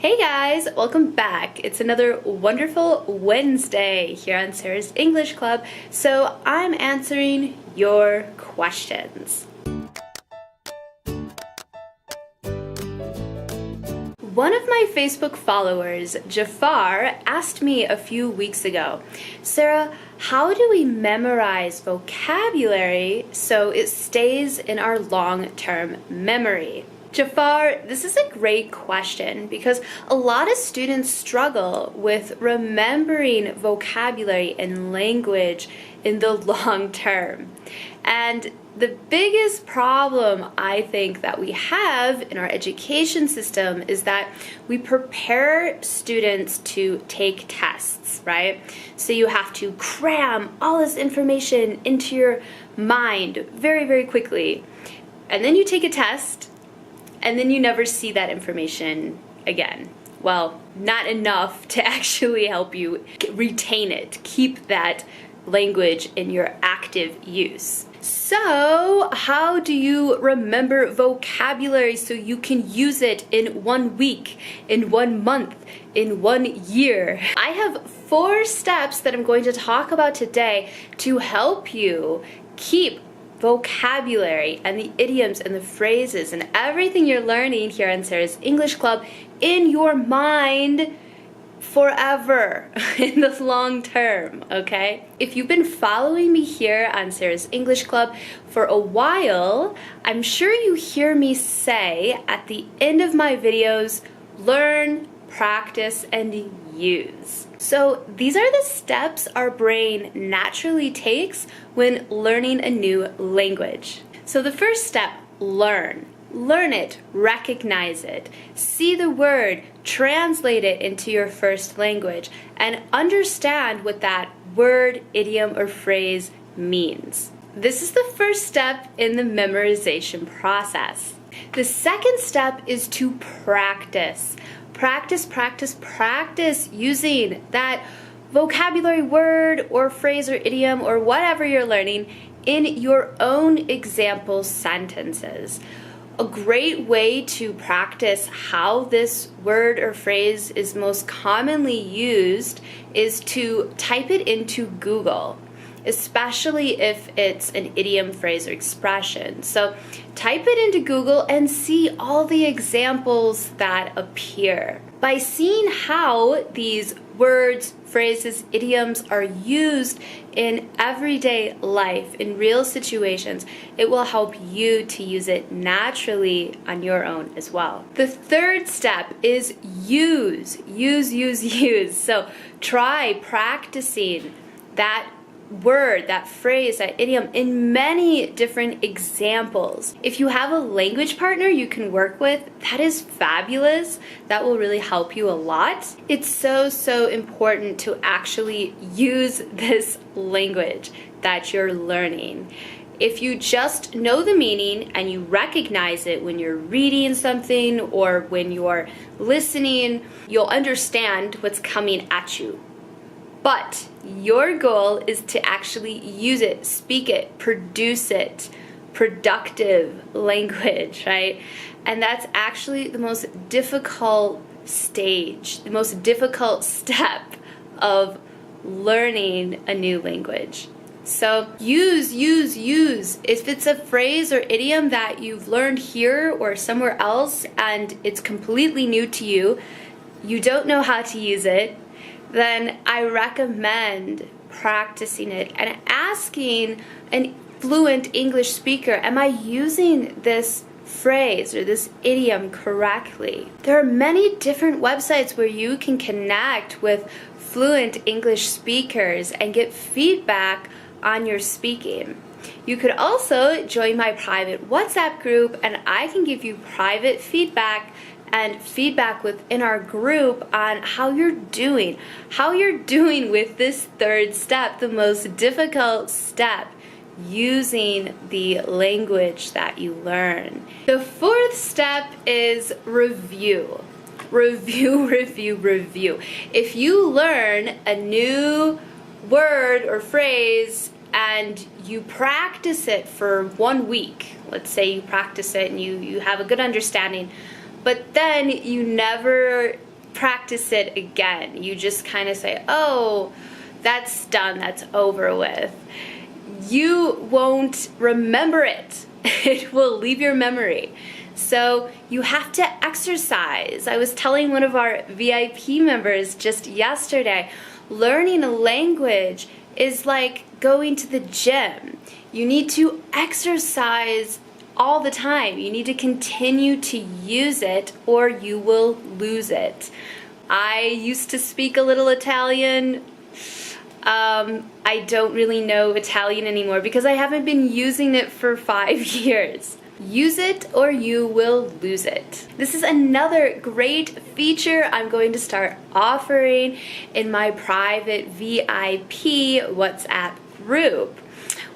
Hey guys, welcome back. It's another wonderful Wednesday here on Sarah's English Club, so I'm answering your questions. One of my Facebook followers, Jafar, asked me a few weeks ago, Sarah, how do we memorize vocabulary so it stays in our long-term memory? Jafar, this is a great question because a lot of students struggle with remembering vocabulary and language in the long term. And the biggest problem I think that we have in our education system is that we prepare students to take tests, right? So you have to cram all this information into your mind very, very quickly. And then you take a test, and then you never see that information again. Well, not enough to actually help you retain it, keep that language in your active use. So, how do you remember vocabulary so you can use it in 1 week, in 1 month, in 1 year? I have 4 steps that I'm going to talk about today to help you keep vocabulary and the idioms and the phrases and everything you're learning here on Sarah's English Club in your mind forever, in the long term, okay? If you've been following me here on Sarah's English Club for a while, I'm sure you hear me say at the end of my videos, learn, practice, and use. So these are the steps our brain naturally takes when learning a new language. So the first step, learn. Learn it, recognize it, see the word, translate it into your first language, and understand what that word, idiom, or phrase means. This is the first step in the memorization process. The second step is to practice. Practice, practice, practice using that vocabulary word or phrase or idiom or whatever you're learning in your own example sentences. A great way to practice how this word or phrase is most commonly used is to type it into Google, especially if it's an idiom, phrase, or expression. So type it into Google and see all the examples that appear. By seeing how these words, phrases, idioms are used in everyday life, in real situations, it will help you to use it naturally on your own as well. The third step is use. Use. So try practicing that word, that phrase, that idiom in many different examples. If you have a language partner you can work with, that is fabulous. That will really help you a lot. It's so important to actually use this language that you're learning. If you just know the meaning and you recognize it when you're reading something or when you're listening, you'll understand what's coming at you. But your goal is to actually use it, speak it, produce it, productive language, right? And that's actually the most difficult stage, the most difficult step of learning a new language. So use. If it's a phrase or idiom that you've learned here or somewhere else and it's completely new to you, you don't know how to use it, then I recommend practicing it and asking a fluent English speaker, am I using this phrase or this idiom correctly? There are many different websites where you can connect with fluent English speakers and get feedback on your speaking. You could also join my private WhatsApp group and I can give you private feedback and feedback within our group on how you're doing with this third step, the most difficult step, using the language that you learn. The fourth step is review. Review. If you learn a new word or phrase and you practice it for 1 week, let's say you practice it and you have a good understanding, but then you never practice it again. You just kind of say, oh, that's done, that's over with. You won't remember it. It will leave your memory. So you have to exercise. I was telling one of our VIP members just yesterday, learning a language is like going to the gym. You need to exercise all the time. You need to continue to use it or you will lose it. I used to speak a little Italian. I don't really know Italian anymore because I haven't been using it for 5 years. Use it or you will lose it. This is another great feature I'm going to start offering in my private VIP WhatsApp group.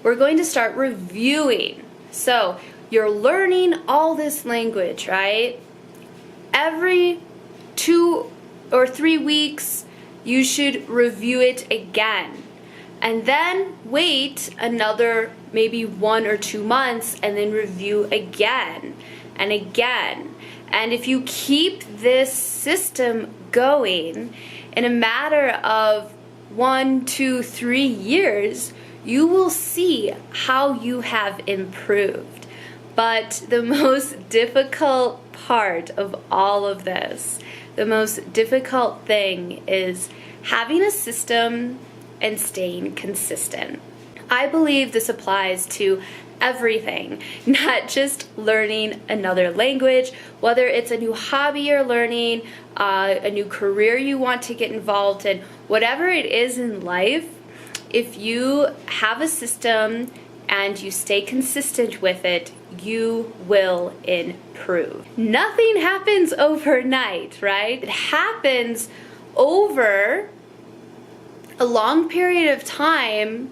We're going to start reviewing. So you're learning all this language, right? Every 2 or 3 weeks, you should review it again. And then wait another maybe 1 or 2 months and then review again and again. And if you keep this system going in a matter of 1, 2, 3 years, you will see how you have improved. But the most difficult part of all of this, the most difficult thing is having a system and staying consistent. I believe this applies to everything, not just learning another language, whether it's a new hobby you're learning, a new career you want to get involved in, whatever it is in life, if you have a system and you stay consistent with it, you will improve. Nothing happens overnight, right? It happens over a long period of time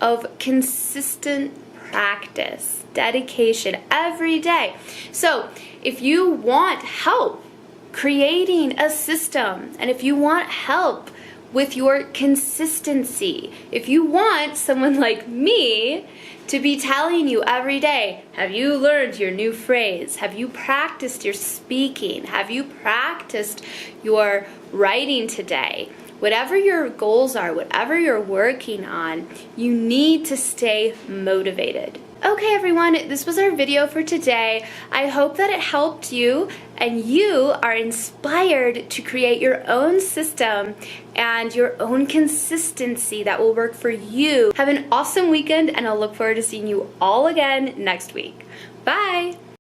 of consistent practice, dedication every day. So if you want help creating a system, and if you want help with your consistency, if you want someone like me to be telling you every day, have you learned your new phrase? Have you practiced your speaking? Have you practiced your writing today? Whatever your goals are, whatever you're working on, you need to stay motivated. Okay everyone, this was our video for today. I hope that it helped you and you are inspired to create your own system and your own consistency that will work for you. Have an awesome weekend and I'll look forward to seeing you all again next week. Bye!